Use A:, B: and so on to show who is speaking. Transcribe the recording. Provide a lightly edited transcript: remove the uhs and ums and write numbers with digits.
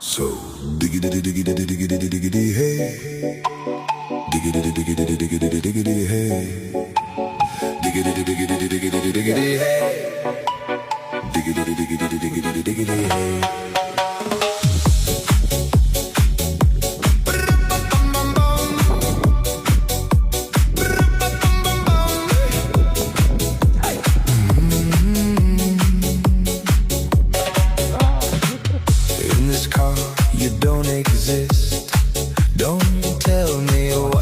A: So diggity diggity diggity diggity hey, diggity diggity diggity diggity hey, diggity diggity diggity diggity hey, diggity diggity diggity diggity hey. You don't exist. Don't tell me why.